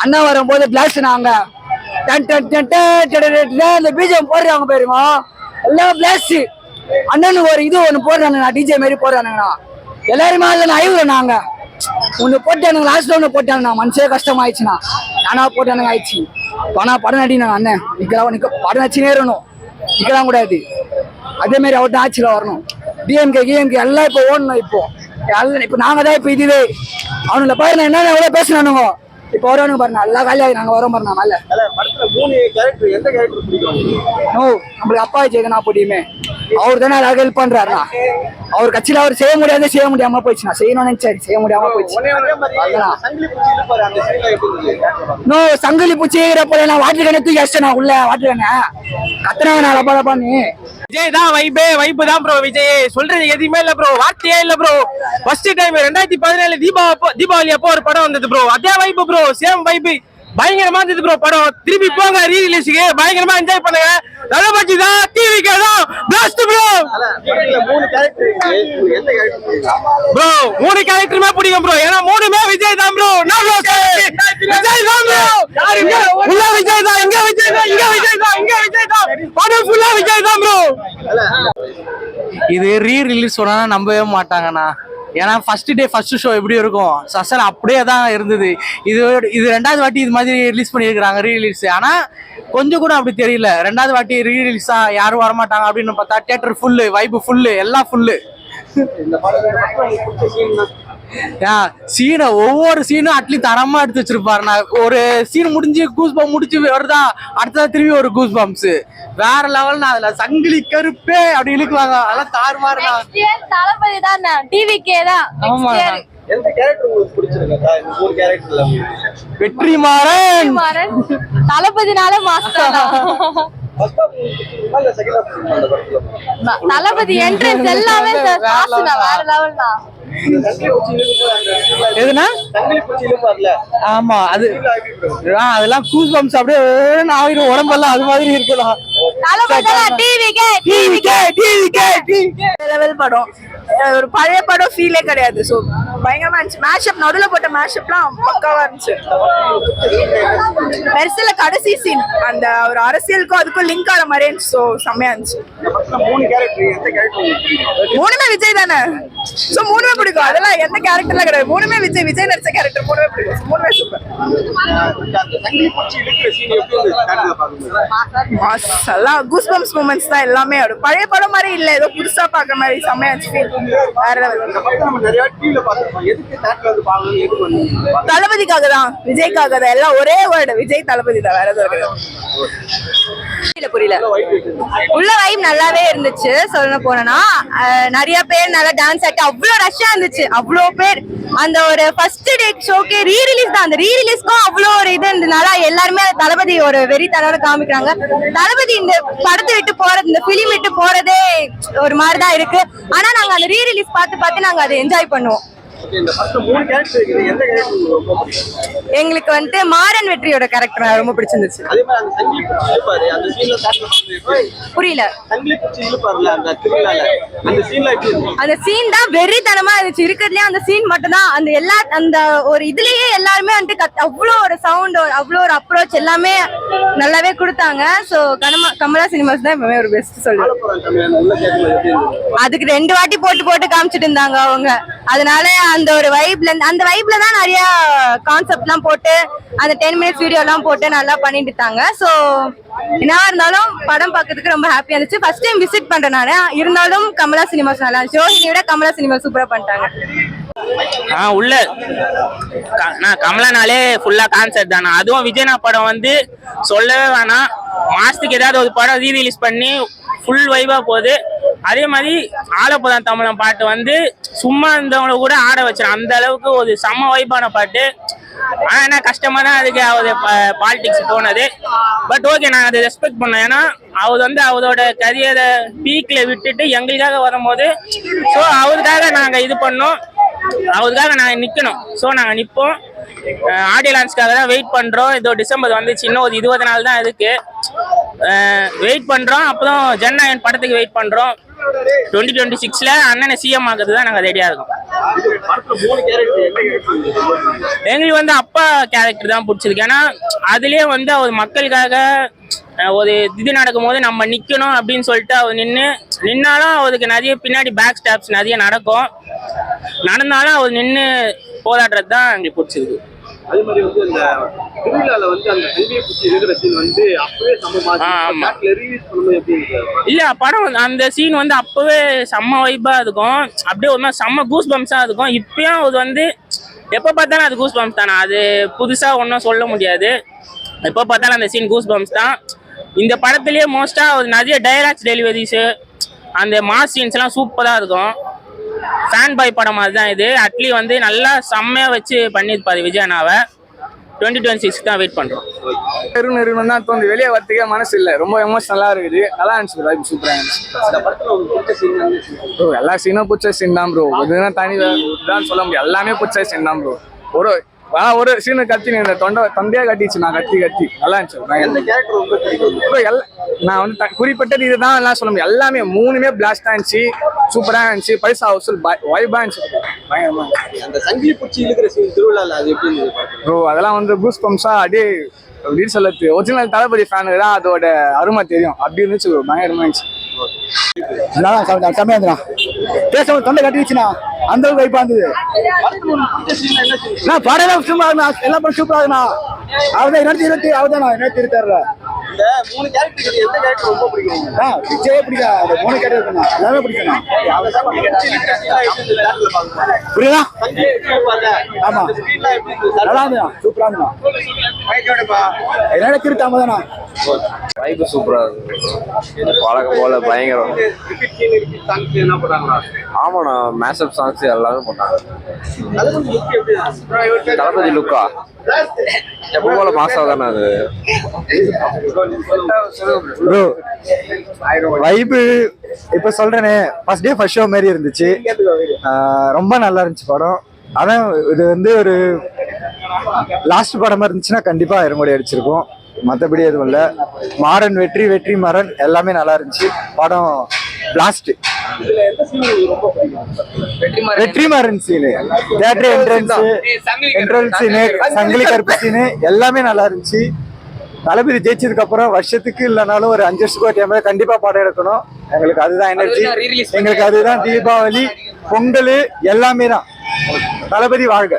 அண்ணா வரும்போது பிளாஸ் நாங்க இந்த பீஜம் போடுறாங்க பாருங்க எல்லாம் பிளாஸ். அண்ணனுக்கு ஒரு இது ஒண்ணு போடுறானுங்கண்ணா, டிஜே மாரி போடுறானுங்கண்ணா. எல்லாருமே அதில் ஐவரு நாங்க ஒண்ணு போட்டானுங்க, லாஸ்ட்ல ஒண்ணு போட்டானுண்ணா. மனசே கஷ்டமாயிடுச்சுண்ணா. நானா போட்டானுங்க ஆயிடுச்சு. படம் நடினாங்க அண்ணன் நிக்க படம் நச்சுனே இருக்கணும், நிக்கலாம் கூடாது. அதே மாதிரி அவர்கிட்ட ஆட்சியில வரணும். டிஎம்கே எல்லாம் இப்போ ஓடணும். இப்போ நாங்க தான் இப்போ இதுவே அவனுல பாருங்க என்ன எவ்வளவு பேசினானுங்க. இப்போ வரவனுங்க பாருங்க எல்லாம் காலியாகி நாங்க வரோம் பாருங்க. மேல நம்மளுக்கு அப்பா ஜெகனா போட்டியுமே அவர் தானே அழகாக ஹெல்ப் பண்றாருண்ணா. அவர் கட்சியில அவர் செய்ய முடியாம போயிடுச்சுண்ணா. செய்யணும்னு நினைச்சாரு, செய்ய முடியாம போயிடுச்சு. சங்கிலி பூச்சி போல வாட்டர் கண்ணை தூக்கி அடிச்சேன் உள்ள. வாட்டர் கண்ணை கத்துனாங்க நான் லப்பா லப்பான்னு. விஜய் தான் வைப்பு தான் ப்ரோ. விஜய் சொல்றது எதுவுமே இல்ல ப்ரோ, வார்த்தையே இல்ல ப்ரோ. ஃபர்ஸ்ட் டைம் 2017 தீபாவளி அப்போ ஒரு படம் வந்தது ப்ரோ. அதே வைப்பு ப்ரோ, சேம் வைப்பு. பயங்கரமா இருந்தது ப்ரோ படம். திருப்பி போங்க ரீ ரிலீஸுக்கு, பயங்கரமா என்ஜாய் பண்ணுங்க. தளபதி தான், டிவிகே தான் பிளாஸ்ட் ப்ரோ. ப்ரோ 3 கேரக்டருமே பிடிக்கும் ப்ரோ, ஏன்னா 3மே விஜய் தான் ப்ரோ. விஜய் தான் ப்ரோ, உள்ள விஜய் தான், இங்க விஜய் தான், இங்க விஜய் தான், இங்க விஜய் தான், படம் ஃபுல்லா விஜய் தான் ப்ரோ. இது ரீ ரிலீஸ் சொன்னா நம்பவே மாட்டாங்கண்ணா. ஏன்னா ஃபர்ஸ்ட் டே ஃபர்ஸ்ட் ஷோ எப்படி இருக்கும், சசல் அப்படியே தான் இருந்தது. இது 2வது வாட்டி இது மாதிரி ரிலீஸ் பண்ணியிருக்கிறாங்க ரீ ரிலீஸ். ஆனால் கொஞ்சம் கூட அப்படி தெரியல. 2வது வாட்டி ரீ ரிலீஸா யாரும் வரமாட்டாங்க அப்படின்னு பார்த்தா தியேட்டர் ஃபுல்லு, வைப்பு ஃபுல்லு, எல்லாம் ஃபுல்லு. சீனை ஒவ்வொரு சீனும் அட்லீஸ்ட் தரமா எடுத்து வச்சிருப்பாருண்ணா. ஒரு சீன் முடிஞ்சு கூஸ் பம்ப் முடிச்சு வருதா, அடுத்தது திரும்பி ஒரு கூஸ் பம்ப்ஸ் வேற லெவல்னா. அதுல சங்கிலி கருப்பே அப்படி இழுக்குவாங்க, அதெல்லாம் தாறுமாறுண்ணா. தளபதி தான், டிவிகே தான். வெற்றிமாறன் தளபதினால மாஸ்டர் தளபதி என்ட்ரன்ஸ் எல்லாமே வேற லெவல் தான். எதுனா ஆமா அது அதெல்லாம் கூஸ் பம்ப்ஸ் அப்படியே ஆயிரும் உடம்பெல்லாம், அது மாதிரி இருக்கலாம். படம் ஒரு பழைய படம் ஃபீலே கிடையாது. ஸோ பயங்கரமா இருந்துச்சு. மேஷப் நடுவில் போட்ட மேஷப்லாம் பக்காவா இருந்துச்சு. பெருசில கடைசி சீன் அந்த ஒரு அரசியலுக்கும் அதுக்கும் லிங்க் ஆன மாதிரி இருந்துச்சு. ஸோ செம்மையா இருந்துச்சு. 3மே விஜய் தானே. ஸோ 3மே பிடிக்கும். அதெல்லாம் எந்த கேரக்டர்லாம் கிடையாது. 3மே விஜய் நடிச்ச கேரக்டர் 3மே பிடிக்கும். 3மே சூப்பர். எல்லாம் கூஸ் பம்ப்ஸ் மூமெண்ட்ஸ் தான் எல்லாமே. பழைய படம் மாதிரி இல்ல, ஏதோ புதுசா பாக்குற மாதிரி செம்மையா இருந்துச்சு. தளபதிக்காக தான், விஜய்க்காக தான். எல்லாம் ஒரே வேர்டு, விஜய் தளபதி தான், வேற எதுவும் புரியல. உள்ள வைப் நல்லாவே இருந்துச்சு. சொல்ல போனா நிறைய பேர் நல்லா டான்ஸ் ஆட்டி அவ்வளவு ரஷ்ஷா இருந்துச்சு. அவ்வளவு பேர் அந்த ஒரு ஃபர்ஸ்ட் டே ஷோக்கே ரீ ரிலீஸ் தான். அந்த ரீ ரிலீஸ்க்கும் அவ்வளவு ஒரு இது இருந்ததுனால எல்லாருமே தளபதி ஒரு வெறி தளர காமிக்கிறாங்க. தளபதி இந்த படத்தை விட்டு போறது, இந்த பிலிம் விட்டு போறதே ஒரு மாதிரிதான் இருக்கு. ஆனா நாங்க அந்த ரீ ரிலீஸ் பார்த்து நாங்க அதை என்ஜாய் பண்ணுவோம். எங்களுக்கு வந்துட்டு மாறன் வெற்றியோட கேரக்டர் ரொம்ப பிடிச்சிருந்துச்சு. புரியல. அந்த சீன் தான் வெறித்தனமா இருந்துச்சு. இருக்கிறதுலயே அந்த சீன் மட்டும் தான். அந்த எல்லா அந்த ஒரு இதுலயே எல்லாருமே வந்துட்டு அவ்வளோ ஒரு சவுண்ட், அவ்வளோ ஒரு அப்ரோச் எல்லாமே நல்லாவே கொடுத்தாங்க. ஸோ கமலா சினிமாஸ் தான் எப்பவுமே ஒரு பெஸ்ட் சொல்லுவேன். அதுக்கு 2 வாட்டி போட்டு காமிச்சிட்டு இருந்தாங்க அவங்க. அதனால அந்த ஒரு வைப்ல தான் நிறைய கான்செப்ட் எல்லாம் போட்டு அந்த 10 minutes வீடியோ எல்லாம் போட்டு நல்லா பண்ணிட்டு இருந்தாங்க. ஸோ என்னவா இருந்தாலும் படம் பார்க்கறதுக்கு ரொம்ப ஹாப்பியா இருந்துச்சு. ஃபர்ஸ்ட் டைம் விசிட் பண்றேன் நானு. இருந்தாலும் கமலா சினிமாஸ் நல்லா இருந்துச்சு. ரோஹிணியை விட கமலா சினிமாஸ் சூப்பரா பண்ணிட்டாங்க. உள்ள கமலானாலே ஃபுல்லா கான்செப்ட் தானே. அதுவும் விஜயனா படம் வந்து சொல்லவே வேணாம். மாசத்துக்கு ஏதாவது ஒரு படம் ரீ ரிலீஸ் பண்ணி ஃபுல் வைபா போகுது. அதே மாதிரி ஆலப்பதான் தமிழன் பாட்டு வந்து சும்மா இருந்தவங்களை கூட ஆட வச்சிடும். அந்த அளவுக்கு ஒரு செம்ம வைபான பாட்டு. ஆனா என்ன கஷ்டமா தான் அதுக்கு அவர் பாலிடிக்ஸ் போனது. பட் ஓகே, நாங்கள் அதை ரெஸ்பெக்ட் பண்ணோம். ஏன்னா அவர் வந்து அவரோட கரியரை பீக்ல விட்டுட்டு எங்களுக்காக வரும்போது ஸோ அவருக்காக நாங்கள் இது பண்ணோம், அவருக்காக நாங்கள் நிற்கணும். ஸோ நாங்கள் நிற்போம். ஆடியோ லான்ச்காக தான் வெயிட் பண்ணுறோம். இதோ டிசம்பர் வந்துச்சு, இன்னும் ஒரு 20 நாள் தான் இருக்கு. வெயிட் பண்ணுறோம். அப்புறம் ஜனநாயகன் படத்துக்கு வெயிட் பண்ணுறோம். 2026ல அண்ணனை சிஎம் ஆகிறது தான் நாங்க ரெடியா இருக்கோம். எங்களுக்கு வந்து அப்பா கேரக்டர் தான் பிடிச்சிருக்கு. ஏன்னா அதுலயே வந்து அவர் மக்களுக்காக ஒரு இது நடக்கும் போது நம்ம நிக்கணும் அப்படின்னு சொல்லிட்டு அவர் நின்னாலும் அவருக்கு நிறைய பின்னாடி பேக் ஸ்டாப்ஸ் நிறைய நடந்தாலும் அவர் நின்று போராடுறது தான் எங்களுக்கு பிடிச்சிருக்கு. அதே மாதிரி வந்து அந்த திருவிழால வந்து அந்த கல்வியை பற்றி இருக்கிற சீன் வந்து அப்பவே இல்ல படம் அந்த சீன் வந்து அப்பவே செம்ம வைப்பா இருக்கும். அப்படியே ஒரு மாதிரி செம்ம கூஸ் பம்ஸா இருக்கும். இப்பயும் அது வந்து எப்ப பார்த்தாலும் அது கூஸ் பம்ஸ் தானே. அது புதுசா ஒன்றும் சொல்ல முடியாது. எப்போ பார்த்தாலும் அந்த சீன் கூஸ் பம்ஸ் தான். இந்த படத்துலயே மோஸ்டா ஒரு நிறைய டைலாக்ஸ் டெலிவரிஸ் அந்த மாஸ் சீன்ஸ் எல்லாம் சூப்பரா இருக்கும். ஃபேன் பாய் படம் மாதிரி தான் இது. அட்லி வந்து நல்லா செம்மையா வச்சு பண்ணியிருப்பாரு விஜய் அண்ணாவை. 2026 தான் வெயிட் பண்றோம். நிறுவனம் தான் தோணுது, வெளியே வரத்துக்கே மனசு இல்லை. ரொம்ப எமோஷனலா இருக்குது. நல்லா இருந்துச்சு, சூப்பரா ப்ரோ. எல்லா சீனும் பிடிச்ச சீன் தான் ப்ரோ. இதுனா தனி தான் சொல்ல முடியும். எல்லாமே பிடிச்ச சீன் தான் ப்ரோ. ஒரு சீனு கத்தி இந்த தொண்டையா கட்டிச்சு. நான் கத்தி நல்லா இருந்துச்சு. நான் வந்து குறிப்பிட்டது இதுதான் எல்லாம் சொல்ல முடியும். எல்லாமே 3மே பிளாஸ்டா இருந்துச்சு, சூப்பரா இருந்துச்சு. பைசா வசூல் வைபா இருந்துச்சு, பயங்கரமா இருந்துச்சு. அந்த சங்கிலி பூச்சி இருக்கிற சீன் திருவிழால அது எப்படி ப்ரோ? அதெல்லாம் வந்து கூஸ் பம்ஸா அப்படியே அப்படின்னு சொல்லது. ஒரிஜினல் தளபதி ஃபேனுக்கு தான் அதோட அருமை தெரியும். அப்படி இருந்துச்சு ப்ரோ, பயங்கரமா இருந்துச்சு. செம்மையா பேச தொண்டை கட்டிடுச்சுண்ணா, அந்த அளவுக்கு வைப்பா இருந்தது. படம் சும்மா எல்லா படம் சூப்பரா இருக்குண்ணா. அவர்தான் 2020 அவர்தான் 2026 இந்த 3 கேரக்டர் எந்த கேரக்டர் ரொம்ப பிடிக்கும்? விஜயே பிடிக்கும். அந்த 3 கேரக்டர் இருக்குண்ணா, எல்லாமே பிடிக்கும்ண்ணா. புரியுதா? ஆமா, நல்லா இருந்துண்ணா, சூப்பரா இருந்துண்ணா. என்னோட திருத்தாமதாண்ணா வைப்பு சூப்பரா இருக்கு. பழக்கம் போல பயங்கரம். ஆமாண்ணா, மேஷப் சாங்ஸ் எல்லாமே போட்டாங்க. தளபதி லுக்கா எப்ப போல மாசா தானே அது ப்ரோ. வைப்பு இப்ப சொல்றேனே, ஃபர்ஸ்ட் டே ஃபர்ஸ்ட் ஷோ மாதிரி இருந்துச்சு. ரொம்ப நல்லா இருந்துச்சு படம். அதான் இது வந்து ஒரு லாஸ்ட் படமா இருந்துச்சுன்னா கண்டிப்பா இருமுடி அடிச்சிருக்கும். மற்றபடி எதுவும் இல்லை. மாறன் வெற்றி மாறன் எல்லாமே நல்லா இருந்துச்சு. படம் blast. Vetrimaaran scene, theatre entrance scene, சங்கிலி கருப்பு சீனு எல்லாமே நல்லா இருந்துச்சு. தளபதி ஜெயிச்சதுக்கு அப்புறம் வருஷத்துக்கு இல்லைனாலும் ஒரு 5 வருஷத்துக்கு ஒரு டைம் கண்டிப்பா படம் எடுக்கணும். எங்களுக்கு அதுதான் எனர்ஜி. எங்களுக்கு அதுதான் தீபாவளி, பொங்கல் எல்லாமே தான். தளபதி வாழ்க.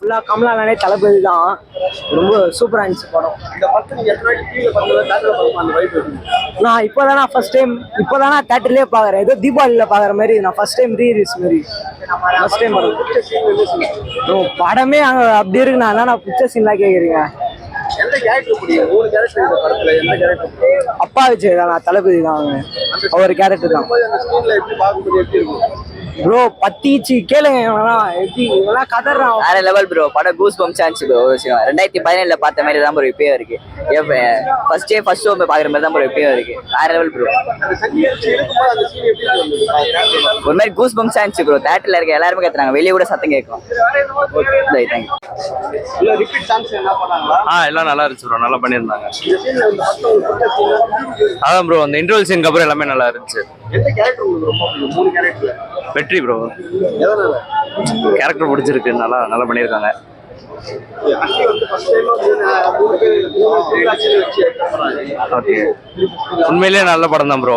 ஃபுல்லா கமலாலே தளபதி தான். ரொம்ப சூப்பரா இருந்துச்சு படம். நான் இப்போதானா ஃபர்ஸ்ட் டைம் தேட்டர்லயே பாக்குறேன். ஏதோ தீபாவளியில பாக்குற மாதிரி. நான் ஃபர்ஸ்ட் டைம் ரீலீஸ் மாதிரி ஃபர்ஸ்ட் டைம் படமே அங்க அப்படி இருக்குண்ணா. நான் பிக்சர் சீன்லாம் கேக்குறீங்க. அப்பா விஜய் தான், தளபதி தான். அவர் கேரக்டர் தான் ப்ரோ. பத்திச்சு கேளுங்க. எப்படி இவெல்லாம் கதறான். வேற லெவல் ப்ரோ. படம் கூஸ் பம்ப்ஸ் ஆச்சு ப்ரோ. 2017 பார்த்த மாதிரி தான் ப்ரோ இப்பயும் இருக்கு. ஃபர்ஸ்ட் ஷோ பாக்குற மாதிரி தான் ப்ரோ இப்பயும் இருக்கு. வேற லெவல் ப்ரோ. ஒரு மாதிரி கூஸ் பம்ப்ஸ் ஆச்சு ப்ரோ. தேட்டர்ல இருக்க எல்லாருமே கத்துறாங்க, வெளியே கூட சத்தம் கேட்கும். எல்லாம் நல்லா இருந்துச்சு ப்ரோ. நல்லா பண்ணியிருந்தாங்க. அதான் ப்ரோ, அந்த இன்டர்வல் சீனுக்கு அப்புறம் எல்லாமே நல்லா இருந்துச்சு. வெற்றி ப்ரோ. கேரக்டர் பிடிச்சிருக்கு. நல்லா பண்ணியிருக்காங்க. ஓகே, உண்மையிலேயே நல்ல படம் தான் ப்ரோ.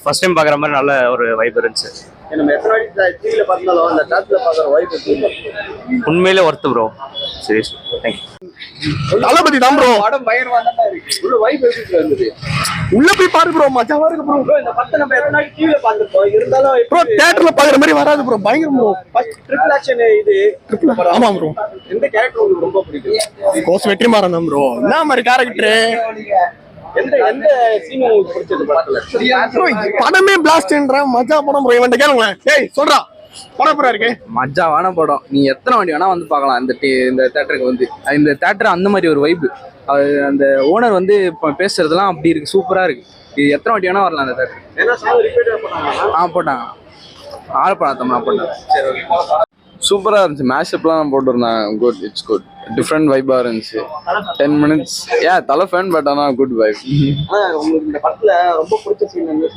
ஃபர்ஸ்ட் டைம் பார்க்குற மாதிரி நல்ல ஒரு வைப் இருந்துச்சு. உண்மையிலே ஒர்த்து ப்ரோ. சரி, தேங்க்யூ. தளபதி தான் ப்ரோ. படம் பயங்கரமா தான் இருக்கு. உள்ள போய் பாரு ப்ரோ, மஜாவா இருக்கு ப்ரோ. இந்த படத்தை நம்ம எத்தனை நாள் டிவில பார்த்திருப்போம். இருந்தாலும் ப்ரோ தியேட்டர்ல பாக்குற மாதிரி வராது ப்ரோ. பயங்கரம் ப்ரோ. ட்ரிபிள் ஆக்ஷன் இது. ஆமா ப்ரோ. எந்த கேரக்டர் உங்களுக்கு ரொம்ப பிடிக்கும்? கோஸ் வெற்றிமாறன் தான் ப்ரோ. என்ன மாதிரி கேரக்டர்? எந்த சீன் உங்களுக்கு பிடிச்சது படத்துல? படமே பிளாஸ்ட்ன்ற மஜா படம் ப்ரோ. இவன்ட்ட கேளுங்களேன். ஏய் சொல்றா, படம் இருக்கு. மஜாவான படம். நீ எத்தனை வாட்டி வேணா வந்து பார்க்கலாம். இந்த தேட்டருக்கு வந்து இந்த தேட்டர் அந்த மாதிரி ஒரு வைப்பு. அந்த ஓனர் வந்து இப்போ பேசுறதுலாம் அப்படி இருக்கு, சூப்பரா இருக்கு. இது எத்தனை வாட்டி வேணா வரலாம் அந்த தேட்டர். போட்டாங்க. ஆலப்படாத்தம்னா போட்டாங்க. சூப்பரா இருந்துச்சு. மேஷப்லாம் போட்டுருந்தாங்க. Good, it's good. டிஃப்ரெண்ட் வைபா இருந்துச்சு. 10 minutes. தலை ஃபேன், பட் ஆனால் குட் வைப். உங்களுக்கு இந்த படத்துல ரொம்ப பிடிச்ச சீன் என்ன?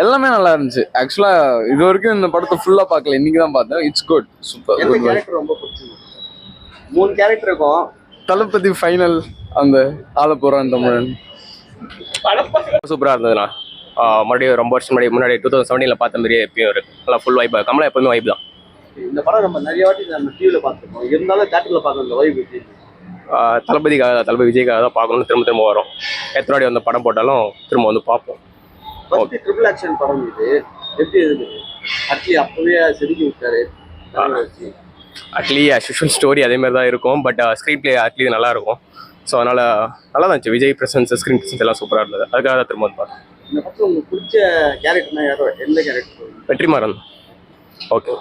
எல்லாமே நல்லா இருந்துச்சு. ஆக்சுவலா இது வரைக்கும் இந்த படத்தை ஃபுல்லா பார்க்கல, இன்னைக்கு தான் பார்த்தேன். It's good, super. எந்த கேரக்டர் ரொம்ப பிடிச்சது? 3 கேரக்டர் இருக்கும். தளபதி ஃபைனல், அந்த ஆலப்புறம் தமிழன் சூப்பராக இருந்ததுண்ணா. மறுபடியும் ரொம்ப வருஷம் முன்னாடி 2017 பார்த்த மாதிரியே எப்பயும் இருக்கு. நல்லா ஃபுல் வைப். கமலா எப்பவுமே வைப் தான். இந்த படம் நம்ம நிறைய வாட்டி நம்ம டிவியில் பார்த்துருக்கோம், இருந்தாலும் தேட்டரில் பார்க்கணும் இந்த வைப். தளபதி விஜய்க்காக தான் பார்க்கணும்னு திரும்ப வரும். எத்தனை வாட்டி வந்து படம் போட்டாலும் திரும்ப வந்து பார்ப்போம். ஃபர்ஸ்ட் ட்ரிபிள் ஆக்ஷன் படம் இது எப்படி இருக்குது? அட்லி அப்பவே செதுக்கி விட்டாரு. அட்லி யூஷுவல் ஸ்டோரி அதே மாதிரி தான் இருக்கும். பட் ஸ்க்ரீன் பிளே அட்லி நல்லா இருக்கும். ஸோ அதனால நல்லா தான் இருந்துச்சு. விஜய் பிரசன்ஸ், ஸ்க்ரீன் பிரசன்ஸ் எல்லாம் சூப்பராக இருந்தது. அதுக்காக தான் திரும்ப வந்து பார்த்தேன். இந்த படத்தில் உங்களுக்கு பிடிச்ச கேரக்டர்னா யாரோ, எந்த கேரக்டர்? வெற்றிமாறன். ஓகே.